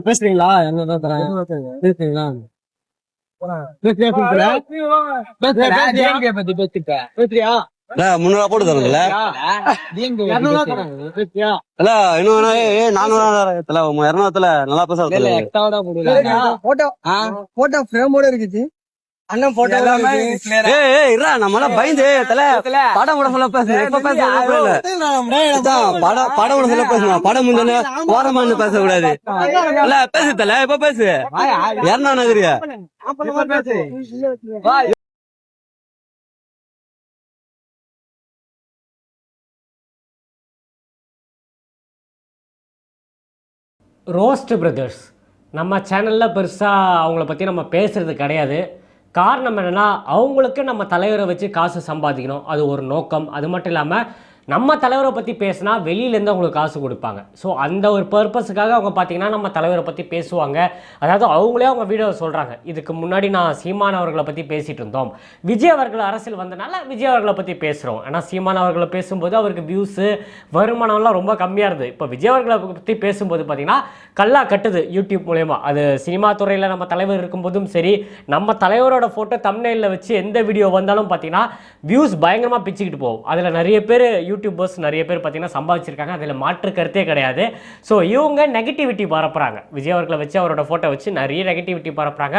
பேசுறீங்களா? பேசுறீங்களா? முன்னூறு போட்டு தரல நல்லா பேச இருக்குது. அண்ணன் போட்டோ நம்ம பயந்து படம் கூட சொல்ல பேசுறேன். படம் கூட சொல்ல பேசுறேன். படம் முன்ன ஓரமானு பேசக்கூடாது. பேசு தல இப்ப பேசு. யாருன்னா நகரியா ரோஸ்ட் பிரதர்ஸ் நம்ம சேனலில் பெருசாக அவங்கள பற்றி நம்ம பேசுகிறது கிடையாது. காரணம் என்னென்னா, அவங்களுக்கு நம்ம தலைவரை வச்சு காசு சம்பாதிக்கணும், அது ஒரு நோக்கம். அது மட்டும் இல்லாமல் நம்ம தலைவரை பற்றி பேசினா வெளியிலேருந்து அவங்களுக்கு காசு கொடுப்பாங்க. ஸோ அந்த ஒரு பர்பஸுக்காக அவங்க பார்த்திங்கன்னா நம்ம தலைவரை பற்றி பேசுவாங்க. அதாவது அவங்களே அவங்க வீடியோவை சொல்கிறாங்க. இதுக்கு முன்னாடி நான் சீமான் அவர்களை பற்றி பேசிகிட்டு இருந்தோம், விஜய் அவர்கள் அரசியல் வந்தனால விஜய் அவர்களை பற்றி பேசுகிறோம். ஏன்னா சீமான் அவர்களை பேசும்போது அவருக்கு வியூஸு வருமானம்லாம் ரொம்ப கம்மியாக இருந்தது. இப்போ விஜய் அவர்களை பற்றி பேசும்போது பார்த்திங்கன்னா கல்லா கட்டுது யூடியூப் மூலயமா. அது சினிமா துறையில் நம்ம தலைவர் இருக்கும்போதும் சரி, நம்ம தலைவரோட ஃபோட்டோ தம்ப்நெயிலில் வச்சு எந்த வீடியோ வந்தாலும் பார்த்திங்கன்னா வியூஸ் பயங்கரமாக பிச்சுக்கிட்டு போகும். அதில் நிறைய பேர் யூடியூபர்ஸ் நிறைய பேர் பார்த்தீங்கன்னா சம்பாதிச்சிருக்காங்க, அதில் மாற்று கருத்தே கிடையாது. ஸோ இவங்க நெகட்டிவிட்டி பரப்புறாங்க. விஜய் அவர்களை வச்சு அவரோட ஃபோட்டோ வச்சு நிறைய நெகட்டிவிட்டி பரப்புறாங்க.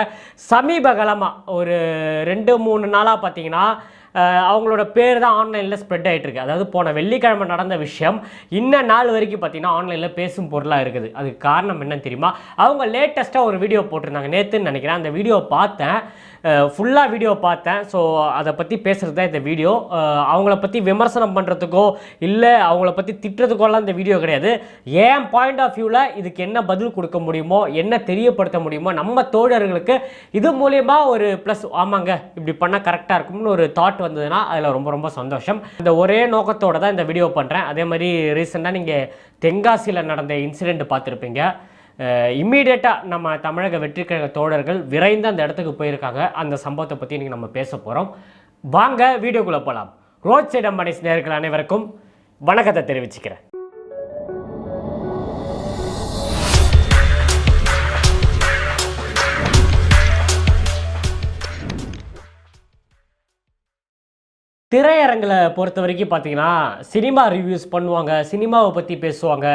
சமீப காலமாக ஒரு 2-3 நாளாக பார்த்தீங்கன்னா அவங்களோட பேர் தான் ஆன்லைனில் ஸ்ப்ரெட் ஆகிட்டு இருக்கு. அதாவது போன வெள்ளிக்கிழமை நடந்த விஷயம் இன்ன நாள் வரைக்கும் பார்த்தீங்கன்னா ஆன்லைனில் பேசும் பொருளாக இருக்குது. அதுக்கு காரணம் என்னன்னு தெரியுமா? அவங்க லேட்டஸ்ட்டாக ஒரு வீடியோ போட்டிருந்தாங்க, நேற்றுன்னு நினைக்கிறேன். அந்த வீடியோ பார்த்தேன், ஃபுல்லாக வீடியோ பார்த்தேன். ஸோ அதை பற்றி பேசுகிறது தான் இந்த வீடியோ. அவங்கள பற்றி விமர்சனம் பண்ணுறதுக்கோ இல்லை அவங்கள பற்றி திட்டுறதுக்கோலாம் இந்த வீடியோ கிடையாது. ஏன் பாயிண்ட் ஆஃப் வியூவில் இதுக்கு என்ன பதில் கொடுக்க முடியுமோ, என்ன தெரியப்படுத்த முடியுமோ நம்ம தோழர்களுக்கு, இது மூலயமா ஒரு ப்ளஸ், ஆமாங்க இப்படி பண்ணால் கரெக்டாக இருக்கும்னு ஒரு தாட் வந்ததுன்னா அதில் ரொம்ப ரொம்ப சந்தோஷம். இந்த ஒரே நோக்கத்தோடு தான் இந்த வீடியோ பண்ணுறேன். அதே மாதிரி ரீசெண்டாக நீங்கள் தென்காசியில் நடந்த இன்சிடெண்ட் பார்த்துருப்பீங்க. இம்மீடியட்டாக நம்ம தமிழக வெற்றிக்கழக தோழர்கள் விரைந்து அந்த இடத்துக்கு போயிருக்காங்க. அந்த சம்பவத்தை பற்றி இன்றைக்கி நம்ம பேச போகிறோம். வாங்க வீடியோக்குள்ளே போகலாம். ரோட் சைடு அம்பானிஸ் நேயர்கள் அனைவருக்கும் வணக்கத்தை தெரிவிச்சுக்கிறேன். திரையரங்கில் பொறுத்த வரைக்கும் பார்த்தீங்கன்னா சினிமா ரிவ்யூஸ் பண்ணுவாங்க, சினிமாவை பற்றி பேசுவாங்க.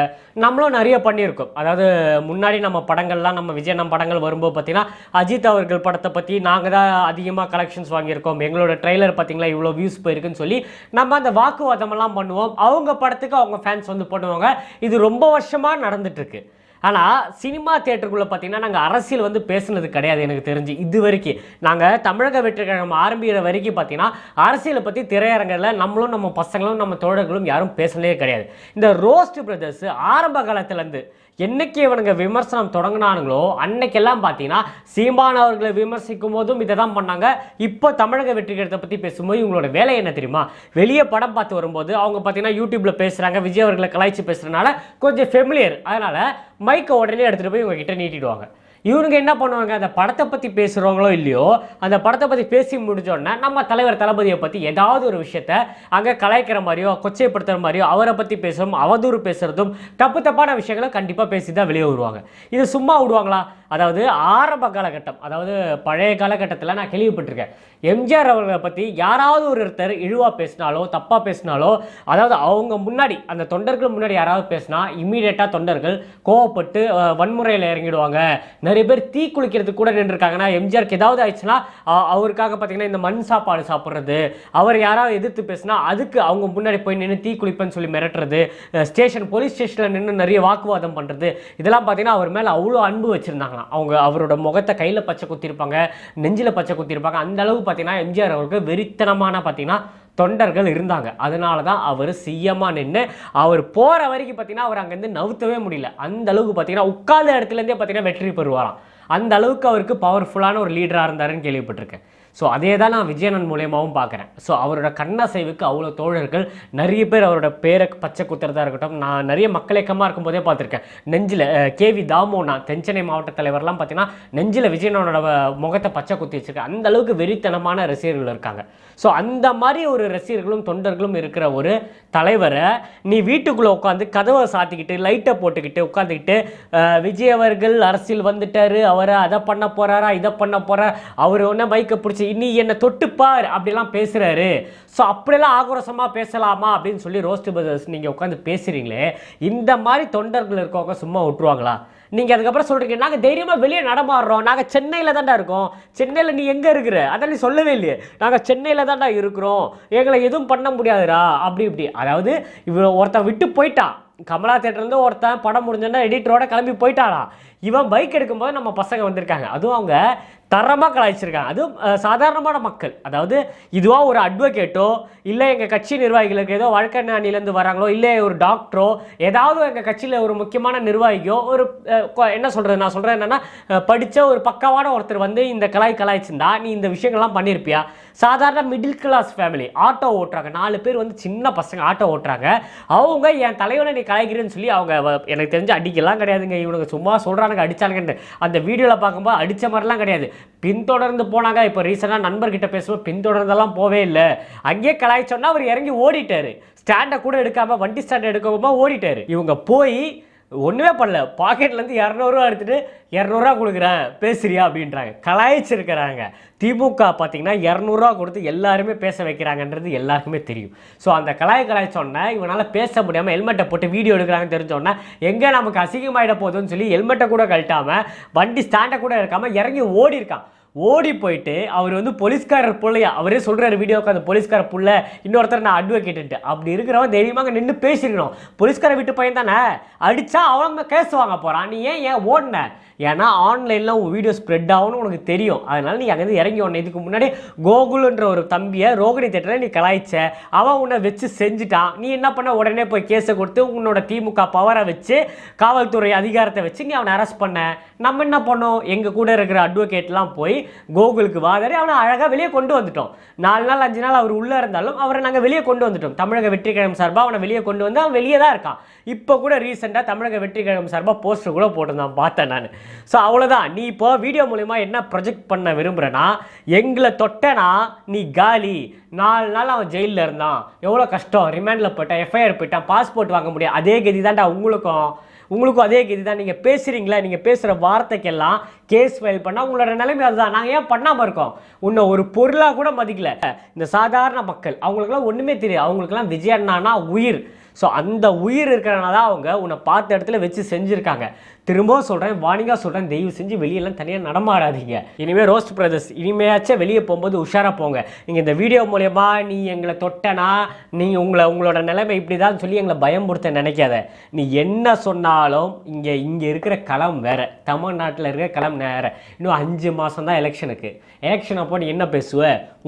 நம்மளும் நிறைய பண்ணியிருக்கோம். அதாவது முன்னாடி நம்ம படங்கள்லாம், நம்ம விஜய் நம்ம படங்கள் வரும்போது பார்த்தீங்கன்னா அஜித் அவர்கள் படத்தை பற்றி நாங்கள் தான் அதிகமாக கலெக்ஷன்ஸ் வாங்கியிருக்கோம், எங்களோட ட்ரெய்லர் பார்த்தீங்களா இவ்வளோ வியூஸ் போயிருக்குன்னு சொல்லி நம்ம அந்த வாக்குவாதமெல்லாம் பண்ணுவோம். அவங்க படத்துக்கு அவங்க ஃபேன்ஸ் வந்து பண்ணுவாங்க. இது ரொம்ப வருஷமாக நடந்துட்டுருக்கு. ஆனால் சினிமா தியேட்டருக்குள்ளே பார்த்தீங்கன்னா நாங்கள் அரசியல் வந்து பேசுனது கிடையாது. எனக்கு தெரிஞ்சு இது வரைக்கும் நாங்கள் தமிழக வெற்றிக்கழகம் ஆரம்பிக்கிற வரைக்கும் பார்த்தீங்கன்னா அரசியலை பற்றி திரையரங்கில் நம்மளும் நம்ம பசங்களும் நம்ம தோழர்களும் யாரும் பேசலே கிடையாது. இந்த ரோஸ்ட் பிரதர்ஸ் ஆரம்ப காலத்துலேருந்து என்னைக்கு இவனுங்க விமர்சனம் தொடங்கினானுங்களோ அன்னைக்கெல்லாம் பார்த்தீங்கன்னா சீமான் அவர்களை விமர்சிக்கும் போதும் இதை தான் பண்ணாங்க. இப்போ தமிழக வெற்றிக்கழகத்தை பற்றி பேசும்போது இவங்களோட வேலை என்ன தெரியுமா? வெளியே படம் பார்த்து வரும்போது அவங்க பார்த்தீங்கன்னா யூடியூப்பில் பேசுகிறாங்க, விஜய் அவர்களை கலாய்ச்சி பேசுகிறதுனால கொஞ்சம் ஃபெமிலியர், அதனால் மைக்கை உடனே எடுத்துகிட்டு போய் இவங்க கிட்ட நீட்டிடுவாங்க. இவனுங்க என்ன பண்ணுவாங்க, அந்த படத்தை பற்றி பேசுகிறவங்களோ இல்லையோ, அந்த படத்தை பற்றி பேசி முடிஞ்சோடனே நம்ம தலைவர் தளபதியை பற்றி ஏதாவது ஒரு விஷயத்த அங்கே கலாய்க்கிற மாதிரியோ கொச்சைப்படுத்துகிற மாதிரியோ அவரை பற்றி பேசுகிறோம், அவதூறு பேசுகிறதும் தப்பான விஷயங்களை கண்டிப்பாக பேசி தான் வெளியே வருவாங்க. இது சும்மா விடுவாங்களா? அதாவது ஆரம்ப காலகட்டம், அதாவது பழைய காலகட்டத்தில் நான் கேள்விப்பட்டிருக்கேன், எம்ஜிஆர் அவர்களை பற்றி யாராவது ஒருத்தர் இழிவாக பேசினாலோ தப்பாக பேசினாலோ, அதாவது அவங்க முன்னாடி அந்த தொண்டர்கள் முன்னாடி யாராவது பேசினா இம்மீடியட்டாக தொண்டர்கள் கோவப்பட்டு வன்முறையில் இறங்கிடுவாங்க. நிறைய பேர் தீ குளிக்கிறதுக்கு கூட நின்றுருக்காங்கன்னா எம்ஜிஆருக்கு ஏதாவது ஆயிடுச்சுன்னா அவருக்காக பார்த்தீங்கன்னா இந்த மண் சாப்பாடு சாப்பிட்றது, அவர் யாராவது எதிர்த்து பேசினா அதுக்கு அவங்க முன்னாடி போய் நின்று தீ குளிப்பேன்னு சொல்லி மிரட்டுறது, போலீஸ் ஸ்டேஷனில் நின்று நிறைய வாக்குவாதம் பண்ணுறது, இதெல்லாம் பார்த்தீங்கன்னா அவர் மேலே அவ்வளோ அன்பு வச்சுருந்தாங்க. அவங்க அவரோட முகத்தை கையில் பச்சை குத்திருப்பாங்க, நெஞ்சில் பச்சை குத்திருப்பாங்க. அந்த அளவுக்கு பார்த்தீங்கன்னா எம்ஜிஆர் அவருக்கு வெறித்தனமான பார்த்தீங்கன்னா தொண்டர்கள் இருந்தாங்க. அதனால தான் அவர் சிஎம்மாக நின்று அவர் போகிற வரைக்கும் பார்த்தீங்கன்னா அவர் அங்கேருந்து நவுத்தவே முடியல. அந்த அளவுக்கு பார்த்தீங்கன்னா உட்கார்ந்த இடத்துலேருந்தே பார்த்தீங்கன்னா வெற்றி பெறுவாராம். அந்த அளவுக்கு அவருக்கு பவர்ஃபுல்லான ஒரு லீடராக இருந்தாருன்னு கேள்விப்பட்டிருக்கேன். ஸோ அதே தான் நான் விஜயண்ணன் மூலியமாகவும் பார்க்குறேன். ஸோ அவரோட கண்ணசைவுக்கு அவ்வளோ தோழர்கள் நிறைய பேர் அவரோட பேரை பச்சை குத்துறதா இருக்கட்டும். நான் நிறைய மக்கள் இயக்கமாக இருக்கும்போதே பார்த்துருக்கேன். நெஞ்சில் கேவி தாமோனா தென்சென்னை மாவட்ட தலைவர்லாம் பார்த்தீங்கன்னா நெஞ்சில் விஜயண்ணனோட முகத்தை பச்சை குத்தி வச்சிருக்கேன். அந்த அளவுக்கு வெறித்தனமான ரசிகர்கள் இருக்காங்க. ஸோ அந்த மாதிரி ஒரு ரசிகர்களும் தொண்டர்களும் இருக்கிற ஒரு தலைவரை நீ வீட்டுக்குள்ளே உட்காந்து கதவை சாத்திக்கிட்டு லைட்டை போட்டுக்கிட்டு உட்காந்துக்கிட்டு விஜய் அவர்கள் அரசியல் வந்துட்டாரு, அவரை அதை பண்ண போகிறாரா இதை பண்ண போகிறார், அவர் ஒன்றா பைக்கை பிடிச்சி நீ என்னை தொட்டுப்பார் அப்படிலாம் பேசுகிறாரு. ஸோ அப்படியெல்லாம் ஆக்ரோஷமாக பேசலாமா அப்படின்னு சொல்லி ரோஸ்ட் பிரதர்ஸ் நீங்கள் உட்காந்து பேசுகிறீங்களே, இந்த மாதிரி தொண்டர்கள் இருக்கவங்க சும்மா விட்டுருவாங்களா? நீங்கள் அதுக்கப்புறம் சொல்கிறீங்க நாங்கள் தைரியமாக வெளியே நடமாடுறோம், நாங்கள் சென்னையில் தான்டா இருக்கோம். சென்னையில் நீ எங்கே இருக்கிற? அதான் நீ சொல்லவே இல்லையே. நாங்கள் சென்னையில் தான்டா இருக்கிறோம், எங்களை எதுவும் பண்ண முடியாதுடா அப்படி இப்படி. அதாவது இவன் ஒருத்தன் விட்டு போயிட்டான். கமலா தேட்டர்லேருந்து ஒருத்தன் படம் முடிஞ்சோன்னா எடிட்டரோட கிளம்பி போயிட்டானா. இவன் பைக் எடுக்கும்போது நம்ம பசங்க வந்திருக்காங்க. அதுவும் அவங்க தரமாக கலாய்ச்சிருக்காங்க. அதுவும் சாதாரணமான மக்கள். அதாவது இதுவாக ஒரு அட்வொகேட்டோ இல்லை எங்கள் கட்சி நிர்வாகிகளுக்கு ஏதோ வழக்கறிஞர்லேருந்து வராங்களோ இல்லை ஒரு டாக்டரோ ஏதாவது எங்கள் கட்சியில் ஒரு முக்கியமான நிர்வாகியோ ஒரு என்ன சொல்கிறது, நான் சொல்கிறேன் என்னென்னா படித்த ஒரு பக்காவான ஒருத்தர் வந்து இந்த கலாய்ச்சிருந்தா நீ இந்த விஷயங்கள்லாம் பண்ணியிருப்பியா? சாதாரண மிடில் கிளாஸ் ஃபேமிலி ஆட்டோ ஓட்டுறாங்க, 4 பேர் வந்து சின்ன பசங்க ஆட்டோ ஓட்டுறாங்க. அவங்க என் தலைவனை நீ கலாய்க்கிறேன்னு சொல்லி அவங்க எனக்கு தெரிஞ்சு அடிக்கலாம் கிடையாதுங்க. இவனுக்கு சும்மா சொல்கிறானுங்க அடித்தானுங்கன்னு. அந்த வீடியோவில் பார்க்கும்போது அடித்த மாதிரிலாம் கிடையாது, பின்தொடர்ந்து போனாங்க. இப்போ ரீசெண்டாக நண்பர்கிட்ட பேசும்போது பின்தொடர்ந்தெல்லாம் போவே இல்லை. அங்கேயே கலாய்ச்சோன்னா அவர் இறங்கி ஓடிட்டார். ஸ்டாண்டை கூட எடுக்காமல் வண்டி ஸ்டாண்டை எடுக்காமல் ஓடிட்டார். இவங்க போய் ஒன்றுமே பண்ணல, பாக்கெட்லேருந்து 200 ரூபா எடுத்துகிட்டு 200 ரூபா கொடுக்குறேன் பேசுறியா அப்படின்றாங்க. கலாய்ச்சிருக்கிறாங்க. திமுக பார்த்தீங்கன்னா 200 ரூபா கொடுத்து எல்லாருமே பேச வைக்கிறாங்கன்றது எல்லாருக்குமே தெரியும். ஸோ அந்த கலாய்ச்சோன்னா இவனால் பேச முடியாமல் ஹெல்மெட்டை போட்டு வீடியோ எடுக்கிறாங்கன்னு தெரிஞ்சோன்னா எங்கே நமக்கு அசிங்கமாயிட போகுதுன்னு சொல்லி ஹெல்மெட்டை கூட கழட்டாமல் வண்டி ஸ்டாண்டை கூட எடுக்காமல் இறங்கி ஓடி இருக்கான். ஓடி போயிட்டு அவர் வந்து போலீஸ்காரர் பிள்ளையா அவரே சொல்கிறார் வீடியோக்கு, அந்த போலீஸ்கார புள்ள இன்னொருத்தர் நான் அட்வொகேட்டு. அப்படி இருக்கிறவன் தைரியமாக நின்று பேசியிருக்கணும். போலீஸ்கார வீட்டு பையன் தானே, அடித்தா அவங்க கேஸ் வாங்க போகிறான். நீ ஏன் ஓடின? ஏன்னா ஆன்லைனில் உன் வீடியோ ஸ்ப்ரெட் ஆகும்னு உனக்கு தெரியும். அதனால் நீ அங்கேருந்து இறங்கி ஓடன. இதுக்கு முன்னாடி கோகுல்ன்ற ஒரு தம்பியை ரோகிணி தேட்டரில் நீ கலாய்ச்ச, அவன் உன்னை வச்சு செஞ்சுட்டான். நீ என்ன பண்ண? உடனே போய் கேஸை கொடுத்து உன்னோட திமுக பவரை வச்சு காவல்துறை அதிகாரத்தை வச்சு நீ அவனை அரெஸ்ட் பண்ண. நம்ம என்ன பண்ணோம்? எங்கள் கூட இருக்கிற அட்வொகேட்லாம் போய் கோகுலுக்கு வாதாடி அவனை அழகாக வெளியே கொண்டு வந்துட்டோம். 4 நாள் 5 நாள் அவர் உள்ளே இருந்தாலும் அவரை நாங்கள் வெளியே கொண்டு வந்துட்டோம். தமிழக வெற்றி கழகம் சார்பாக அவனை வெளியே கொண்டு வந்து அவன் வெளியே தான் இருக்கான். இப்போ கூட ரீசெண்டாக தமிழக வெற்றி கழகம் சார்பாக போஸ்டர் கூட போட்டிருந்தான், பார்த்தேன் நான். ஸோ அவ்வளோதான். நீ இப்போ வீடியோ மூலிமா என்ன ப்ரொஜெக்ட் பண்ண விரும்புகிறேன்னா, எங்களை தொட்டனா நீ காலி. 4 நாள் அவன் ஜெயிலில் இருந்தான், எவ்வளோ கஷ்டம், ரிமாண்டில் போயிட்டான், எஃப்ஐஆர் போயிட்டான், பாஸ்போர்ட் வாங்க முடியாது. அதே கதி தான்டா உங்களுக்கும் அதே கதி தான். நீங்கள் பேசுகிறீங்களா, நீங்கள் பேசுகிற வார்த்தைக்கெல்லாம் கேஸ் ஃபைல் பண்ணால் உங்களோட நிலைமை அதுதான். நாங்கள் ஏன் பண்ணாமல் இருக்கோம்? உன்னை ஒரு பொருளாக கூட மதிக்கல. இந்த சாதாரண மக்கள் அவங்களுக்குலாம் ஒன்றுமே தெரியாது. அவங்களுக்குலாம் விஜய் அண்ணானா உயிர். ஸோ அந்த உயிர் இருக்கிறனால தான் அவங்க உன்னை பார்த்த இடத்துல வச்சு செஞ்சுருக்காங்க. திரும்பவும் சொல்கிறேன், வார்னிங்காக சொல்கிறேன், தயவு செஞ்சு வெளியெல்லாம் தனியாக நடமாடாதீங்க. இனிமேல் ரோஸ்ட் பிரதர்ஸ் இனிமேயாச்சும் வெளியே போகும்போது உஷாராக போங்க. நீங்கள் இந்த வீடியோ மூலயமா நீ எங்களை தொட்டனா நீங்கள் உங்களோட நிலைமை இப்படி தான் சொல்லி எங்களை பயம்படுத்த நினைக்காத. நீ என்ன சொன்னாலும் இங்கே இருக்கிற களம் வேறு, தமிழ்நாட்டில் இருக்கிற களம் வேறு. இன்னும் 5 மாதம் தான் எலெக்ஷனுக்கு. எலெக்ஷன் அப்போ நீ என்ன பேசுவ?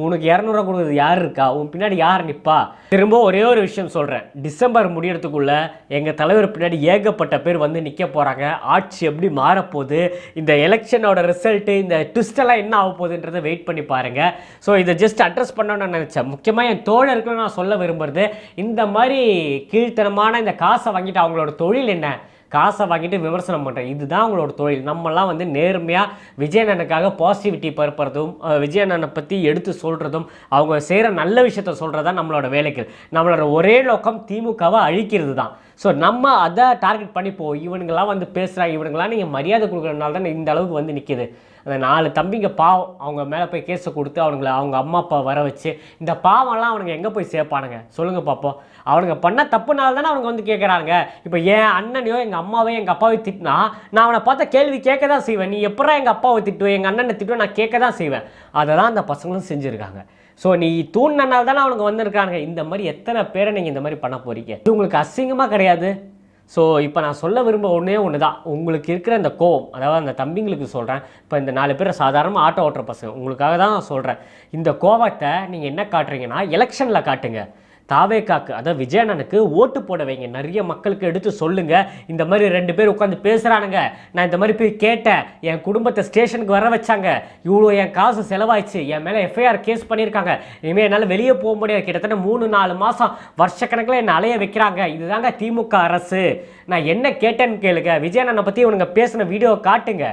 உனக்கு 200 ரூபா கொடுக்குறது யார் இருக்கா? உன் பின்னாடி யார் நிற்பா? திரும்ப ஒரே ஒரு விஷயம் சொல்கிறேன், டிசம்பர் முடியறதுக்குள்ளே எங்கள் தலைவர் பின்னாடி ஏகப்பட்ட பேர் வந்து நிற்க போகிறாங்க. ஆட்சி எப்படி மாறப்போகுது, இந்த எலெக்ஷனோட ரிசல்ட்டு, இந்த ட்விஸ்டெல்லாம் என்ன ஆக போகுதுன்றதை வெயிட் பண்ணி பாருங்கள். ஸோ இதை ஜஸ்ட் அட்ரஸ் பண்ணணும்னு நினச்சேன். முக்கியமாக என் தோழர்களுக்கு நான் சொல்ல விரும்புகிறது, இந்த மாதிரி கீழ்த்தனமான இந்த காசை வாங்கிட்டு அவங்களோட தொழில் என்ன? காசை வாங்கிட்டு விமர்சனம் பண்ணுறேன், இதுதான் அவங்களோட தொழில். நம்மலாம் வந்து நேர்மையாக விஜயண்ணனுக்காக பாசிட்டிவிட்டி பரப்புறதும் விஜயண்ணனை பற்றி எடுத்து சொல்கிறதும் அவங்க செய்கிற நல்ல விஷயத்த சொல்கிறதா நம்மளோட வேலைகள். நம்மளோட ஒரே நோக்கம் திமுகவை அழிக்கிறது தான். ஸோ நம்ம அதை டார்கெட் பண்ணி இவனுங்களாம் வந்து பேசுகிறாங்க, இவனுங்களாம் நீங்கள் மரியாதை கொடுக்குறதுனால தான் இந்த அளவுக்கு வந்து நிற்கிது. அந்த 4 தம்பிங்க பாவம், அவங்க மேலே போய் கேஸை கொடுத்து அவங்க அம்மா அப்பா வர வச்சு இந்த பாவம்லாம் அவனுங்க எங்கே போய் சேர்ப்பானுங்க சொல்லுங்கள் பார்ப்போம். அவனுங்க பண்ண தப்புனால தானே அவனுங்க வந்து கேட்குறாங்க. இப்போ என் அண்ணனையோ எங்கள் அம்மாவையோ எங்கள் அப்பாவையும் திட்டினா நான் அவனை பார்த்த கேள்வி கேட்க தான் செய்வேன். நீ எப்படா எங்கள் அப்பாவை திட்டுவேன், எங்கள் அண்ணனை திட்டுவேன், நான் கேட்க தான் செய்வேன். அதை தான் அந்த பசங்களும் செஞ்சுருக்காங்க. ஸோ நீ தூண்டினால தானே அவனுக்கு வந்திருக்காங்க. இந்த மாதிரி எத்தனை பேரை நீங்கள் இந்த மாதிரி பண்ண போகிறீங்க? இது உங்களுக்கு அசிங்கமாக கிடையாது? ஸோ இப்போ நான் சொல்ல விரும்ப ஒன்று தான், உங்களுக்கு இருக்கிற அந்த கோவம், அதாவது அந்த தம்பிங்களுக்கு சொல்கிறேன். இப்போ இந்த 4 பேர் சாதாரணமாக ஆட்டோ ஓட்டுற பசங்க, உங்களுக்காக தான் நான் சொல்கிறேன். இந்த கோவத்தை நீங்கள் என்ன காட்டுறீங்கன்னா எலெக்ஷனில் காட்டுங்க. தாவேக்காக்கு அதாவது விஜயண்ணனுக்கு ஓட்டு போட வைங்க, நிறைய மக்களுக்கு எடுத்து சொல்லுங்க. இந்த மாதிரி 2 பேர் உட்காந்து பேசுறானுங்க, நான் இந்த மாதிரி போய் கேட்டேன், என் குடும்பத்தை ஸ்டேஷனுக்கு வர வச்சாங்க, இவ்வளோ என் காசு செலவாயிடுச்சு, என் மேலே எஃப்ஐஆர் கேஸ் பண்ணியிருக்காங்க, இனிமேல் என்னால் வெளியே போக முடியாது, கிட்டத்தட்ட 3-4 மாதம் வருஷக்கணக்கில் என்னை அலைய வைக்கிறாங்க, இதுதாங்க திமுக அரசு, நான் என்ன கேட்டேன்னு கேளுங்க. விஜயண்ணனை பற்றி இவனுங்க பேசின வீடியோ காட்டுங்க,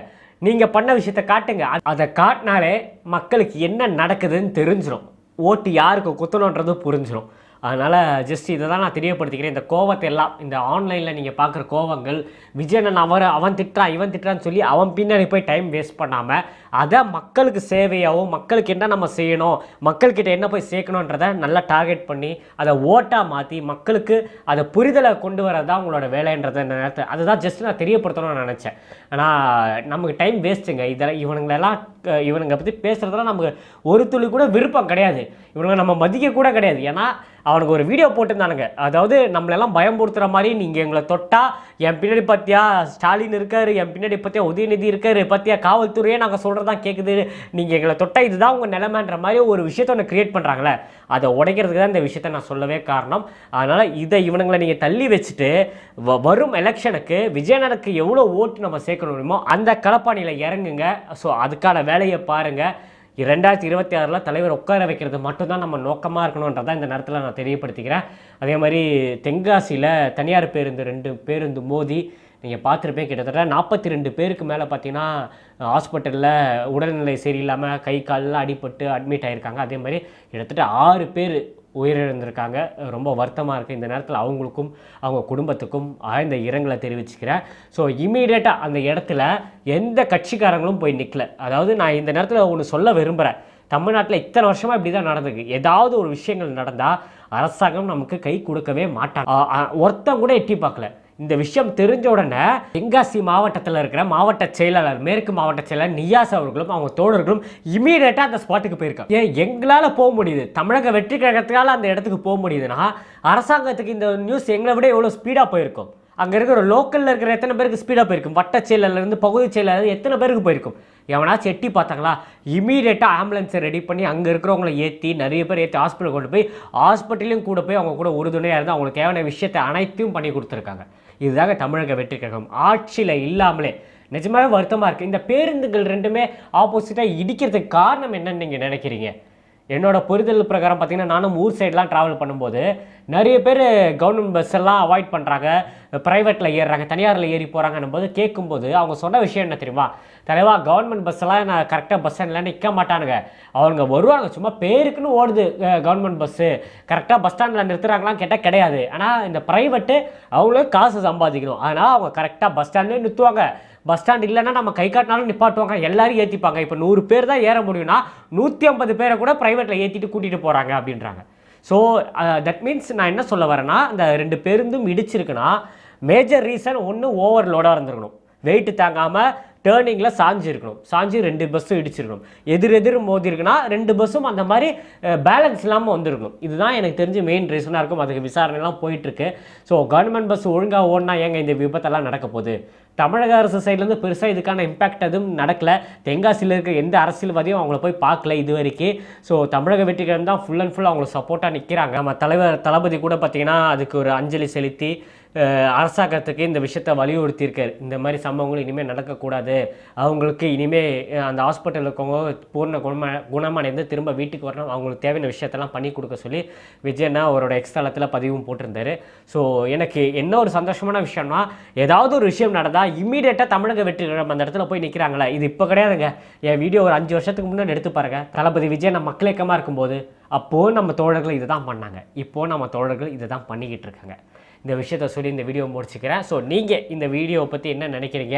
நீங்கள் பண்ண விஷயத்த காட்டுங்க. அதை காட்டினாலே மக்களுக்கு என்ன நடக்குதுன்னு தெரிஞ்சிடும், ஓட்டு யாருக்கு குத்தணுன்றது புரிஞ்சிடும். அதனால் ஜஸ்ட் இதை தான் நான் தெரியப்படுத்திக்கிறேன். இந்த கோவத்தை எல்லாம், இந்த ஆன்லைனில் நீங்கள் பார்க்குற கோவங்கள், விஜயண்ணன் அவன் திட்டுறான் இவன் திட்டுறான்னு சொல்லி அவன் பின்னாடி போய் டைம் வேஸ்ட் பண்ணாமல் அதை மக்களுக்கு சேவையாகவும் மக்களுக்கு என்ன நம்ம செய்யணும், மக்கள்கிட்ட என்ன போய் சேர்க்கணுன்றதை நல்லா டார்கெட் பண்ணி அதை ஓட்டாக மாற்றி மக்களுக்கு அதை புரிதலை கொண்டு வரது தான் உங்களோட வேலைன்றதை இந்த நேரத்தில் அதுதான் ஜஸ்ட் நான் தெரியப்படுத்தணும்னு நினச்சேன். ஆனால் நமக்கு டைம் வேஸ்ட்டுங்க. இதெல்லாம் இவனுங்க பற்றி பேசுகிறதுலாம் நமக்கு ஒரு துளி கூட விருப்பம் கிடையாது, இவனுங்க நம்ம மதிக்க கூட கிடையாது. ஏன்னா அவனுக்கு ஒரு வீடியோ போட்டுருந்தானுங்க, அதாவது நம்மளெல்லாம் பயம்படுத்துகிற மாதிரி, நீங்கள் எங்களை தொட்டால் என் பின்னாடி பார்த்தியா ஸ்டாலின் இருக்காரு, என் பின்னாடி பார்த்தியா உதயநிதி இருக்காரு, பார்த்தியா காவல்துறையே நாங்கள் சொல்கிறதான் கேட்குது, நீங்கள் எங்களை தொட்டால் இதுதான் உங்கள் நிலைமைன்ற மாதிரி ஒரு விஷயத்தை ஒன்று க்ரியேட் பண்ணுறாங்களே, அதை உடைக்கிறதுக்கு தான் இந்த விஷயத்தை நான் சொல்லவே காரணம். அதனால் இதை இவனுங்களை நீங்கள் தள்ளி வச்சுட்டு வரும் எலெக்ஷனுக்கு விஜயண்ணனுக்கு எவ்வளோ ஓட்டு நம்ம சேர்க்கணும் முடியுமோ அந்த களப்பாணியில் இறங்குங்க. ஸோ அதுக்கான வேலையை பாருங்கள். 2026 தலைவர் உட்கார வைக்கிறது மட்டும்தான் நம்ம நோக்கமாக இருக்கணுன்றதான் இந்த நேரத்தில் நான் தெரியப்படுத்திக்கிறேன். அதே மாதிரி தென்காசியில் தனியார் பேருந்து 2 பேருந்து மோதி நீங்கள் பார்த்துருப்பேன், கிட்டத்தட்ட 42 பேருக்கு மேலே பார்த்தீங்கன்னா ஹாஸ்பிட்டலில் உடல்நிலை சரியில்லாமல் கை காலெலாம் அடிபட்டு அட்மிட் ஆகியிருக்காங்க. அதே மாதிரி கிட்டத்தட்ட 6 பேர் உயிரிழந்திருக்காங்க. ரொம்ப வருத்தமாக இருக்குது. இந்த நேரத்தில் அவங்களுக்கும் அவங்க குடும்பத்துக்கும் ஆழ்ந்த இரங்கலை தெரிவிச்சுக்கிறேன். ஸோ இமீடியட்டாக அந்த இடத்துல எந்த கட்சிக்காரங்களும் போய் நிற்கல. அதாவது நான் இந்த நேரத்தில் ஒன்று சொல்ல விரும்புகிறேன், தமிழ்நாட்டில் இத்தனை வருஷமாக இப்படி தான் நடந்திருக்கு. ஏதாவது ஒரு விஷயங்கள் நடந்தால் அரசாங்கம் நமக்கு கை கொடுக்கவே மாட்டாங்க, ஒருத்தன் கூட எட்டி பார்க்கல. இந்த விஷயம் தெரிஞ்ச உடனே தென்காசி மாவட்டத்தில் இருக்கிற மாவட்ட செயலாளர், மேற்கு மாவட்ட செயலாளர் நியாஸ் அவர்களும் அவங்க தோழர்களும் இமீடியட்டாக அந்த ஸ்பாட்டுக்கு போயிருக்காங்க. ஏன் எங்களால் போக முடியுது, தமிழக வெற்றி கழகத்தால் அந்த இடத்துக்கு போக முடியுதுன்னா அரசாங்கத்துக்கு இந்த நியூஸ் எங்களை விட எவ்வளோ ஸ்பீடாக போயிருக்கும். அங்கே இருக்கிற லோக்கலில் இருக்கிற எத்தனை பேருக்கு ஸ்பீடாக போயிருக்கும், வட்ட செயலாளர்லேருந்து பகுதி செயலாளர் எத்தனை பேருக்கு போயிருக்கும், எவனாச்சும் எட்டி பார்த்தாங்களா? இமீடியட்டாக ஆம்புலன்ஸை ரெடி பண்ணி அங்கே இருக்கிறவங்களை ஏற்றி நிறைய பேர் ஏற்றி ஹாஸ்பிட்டல் கொண்டு போய் ஹாஸ்பிட்டலையும் கூட போய் அவங்க கூட உறுதுணையாக இருந்து அவங்களுக்கு தேவையான விஷயத்தை அனைத்தையும் பண்ணி கொடுத்துருக்காங்க. இதுதாங்க தமிழக வெற்றி கழகம். ஆட்சியில் இல்லாமலே நிஜமாவே வருத்தமாக இருக்குது. இந்த பேருந்துகள் 2மே ஆப்போசிட்டாக இடிக்கிறதுக்கு காரணம் என்னன்னு நீங்கள் நினைக்கிறீங்க? என்னோட புரிதல் பிரகாரம் பார்த்தீங்கன்னா, நானும் ஊர் சைட்லாம் ட்ராவல் பண்ணும்போது நிறைய பேர் கவர்மெண்ட் பஸ் எல்லாம் அவாய்ட் பண்ணுறாங்க, ப்ரைவேட்டில் ஏறுறாங்க, தனியாரில் ஏறி போகிறாங்கன்னும் போது கேட்கும்போது அவங்க சொன்ன விஷயம் என்ன தெரியுமா? தலைவா, கவர்மெண்ட் பஸ்ஸெல்லாம் நான் கரெக்டாக பஸ் ஸ்டாண்டில் நிற்க மாட்டானுங்க, அவங்க வருவாங்க, சும்மா பேருக்குன்னு ஓடுது கவர்மெண்ட் பஸ்ஸு, கரெக்டாக பஸ் ஸ்டாண்டில் நிறுத்துறாங்களாம் கேட்டால் கிடையாது. ஆனால் இந்த ப்ரைவேட்டு அவங்களுக்கு காசு சம்பாதிக்கணும், அதனால் அவங்க கரெக்டாக பஸ் ஸ்டாண்ட்லேயே நிறுத்துவாங்க. பஸ் ஸ்டாண்ட் இல்லைன்னா நம்ம கை காட்டினாலும் நிப்பாட்டுவாங்க, எல்லாரும் ஏற்றிப்பாங்க. இப்போ 100 பேர் தான் ஏற முடியும்னா 150 பேரை கூட ப்ரைவேட்டில் ஏற்றிட்டு கூட்டிகிட்டு போகிறாங்க அப்படின்றாங்க. ஸோ தட் மீன்ஸ் நான் என்ன சொல்ல வரேன்னா, இந்த 2 பேருந்தும் இடிச்சிருக்குன்னா மேஜர் ரீசன் ஒன்று ஓவர்லோடாக இருந்திருக்கணும், வெயிட்டு தாங்காமல் டேர்னிங்கில் சாஞ்சிருக்கணும், சாஞ்சி 2 பஸ்ஸும் இடிச்சிருக்கணும், எதிர் மோதி இருக்குன்னா 2 பஸ்ஸும் அந்த மாதிரி பேலன்ஸ் இல்லாமல் வந்திருக்கணும். இதுதான் எனக்கு தெரிஞ்சு மெயின் ரீசனாக இருக்கும். அதுக்கு விசாரணைலாம் போயிட்டுருக்கு. ஸோ கவர்மெண்ட் பஸ் ஒழுங்காக ஓடினா ஏங்க இந்த விபத்தெல்லாம் நடக்க போகுது? தமிழக அரசு சைட்லேருந்து பெருசாக இதுக்கான இம்பேக்ட் எதுவும் நடக்கலை. தென்காசியில் இருக்க எந்த அரசியல்வாதியும் அவங்கள போய் பார்க்கல இது வரைக்கும். ஸோ தமிழக வெற்றிகரம் தான் ஃபுல் அண்ட் ஃபுல் அவங்களுக்கு சப்போர்ட்டாக நிற்கிறாங்க. நம்ம தலைவர் தளபதி கூட பார்த்திங்கன்னா அதுக்கு ஒரு அஞ்சலி செலுத்தி அரசாங்கத்துக்கு இந்த விஷயத்தை வலியுறுத்தியிருக்கார். இந்த மாதிரி சம்பவங்கள் இனிமேல் நடக்கக்கூடாது, அவங்களுக்கு இனிமேல் அந்த ஹாஸ்பிட்டலில் இருக்கவங்க பூர்ண குணமடைந்து திரும்ப வீட்டுக்கு வரணும், அவங்களுக்கு தேவையான விஷயத்தெல்லாம் பண்ணி கொடுக்க சொல்லி விஜயண்ணா அவரோட எக்ஸ்தலத்தில் பதிவும் போட்டிருந்தார். ஸோ எனக்கு என்ன ஒரு சந்தோஷமான விஷயம்னா, ஏதாவது ஒரு விஷயம் நடந்தால் இம்மீடியட்டாக தமிழக வெற்றிகரம் அந்த இடத்துல போய் நிற்கிறாங்களே, இது இப்போ கிடையாதுங்க. என் வீடியோ ஒரு 5 வருஷத்துக்கு முன்னாடி எடுத்து பாருங்க. தளபதி விஜய் நம்ம மக்களியக்கமாக இருக்கும்போது அப்போது நம்ம தோழர்கள் இதை தான் பண்ணாங்க, இப்போது நம்ம தோழர்கள் இதை தான் பண்ணிக்கிட்டு இருக்காங்க. இந்த விஷயத்தை சொல்லி இந்த வீடியோ முடிச்சுக்கிறேன். ஸோ நீங்கள் இந்த வீடியோவை பற்றி என்ன நினைக்கிறீங்க?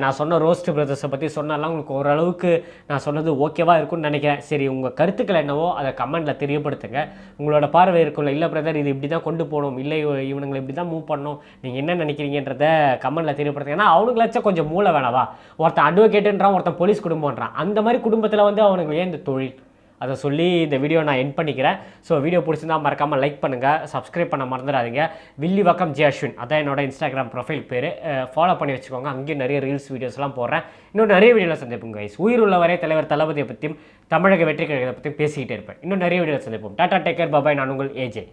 நான் சொன்ன ரோஸ்ட் பிரதர்ஸை பற்றி சொன்னாலாம் உங்களுக்கு ஓரளவுக்கு நான் சொன்னது ஓகேவாக இருக்கும்னு நினைக்கிறேன். சரி, உங்கள் கருத்துக்கள் என்னவோ அதை கமெண்ட்டில் தெரியப்படுத்துங்க. உங்களோட பார்வை இருக்குல்ல, இல்லை பிரதர் இது இப்படி தான் கொண்டு போகணும், இல்லை இவனுங்களை இப்படி தான் மூவ் பண்ணணும், நீங்கள் என்ன நினைக்கிறீங்கன்றத கமெண்ட்டில் தெரியப்படுத்துங்க. ஏன்னா அவனுங்களாச்சும் கொஞ்சம் மூளை வேணவா? ஒருத்தன் அட்வொகேட்டுன்றான், ஒருத்தன் போலீஸ் குடும்பம்ன்றான், அந்த மாதிரி குடும்பத்தில் வந்து அவனுக்கு ஏன் இந்த தொழில்? அதை சொல்லி இந்த வீடியோ நான் எண்ட் பண்ணிக்கிறேன். ஸோ வீடியோ பிடிச்சிருந்தால் மறக்காமல் லைக் பண்ணுங்கள், சப்ஸ்கிரைப் பண்ண மறந்துடாதீங்க. வில்லிவாக்கம் ஜே அஸ்வின் அதான் என்னோட இன்ஸ்டாகிராம் ப்ரொஃபைல் பேர், ஃபாலோ பண்ணி வச்சுக்கோங்க. அங்கேயும் நிறைய ரீல்ஸ் வீடியோஸ்லாம் போடுறேன். இன்னும் நிறைய வீடியோவில் சந்திப்போம் கைஸ். உயிர் உள்ளவரை தலைவர் தளபதியை பற்றியும் தமிழக வெற்றி கழகத்தை பற்றியும் பேசிக்கிட்டே இருப்பேன். இன்னும் நிறைய வீடியோவில் சந்திப்போம். Tata, take care, bye bye. நான் உங்கள் ஏஜே.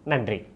நன்றி.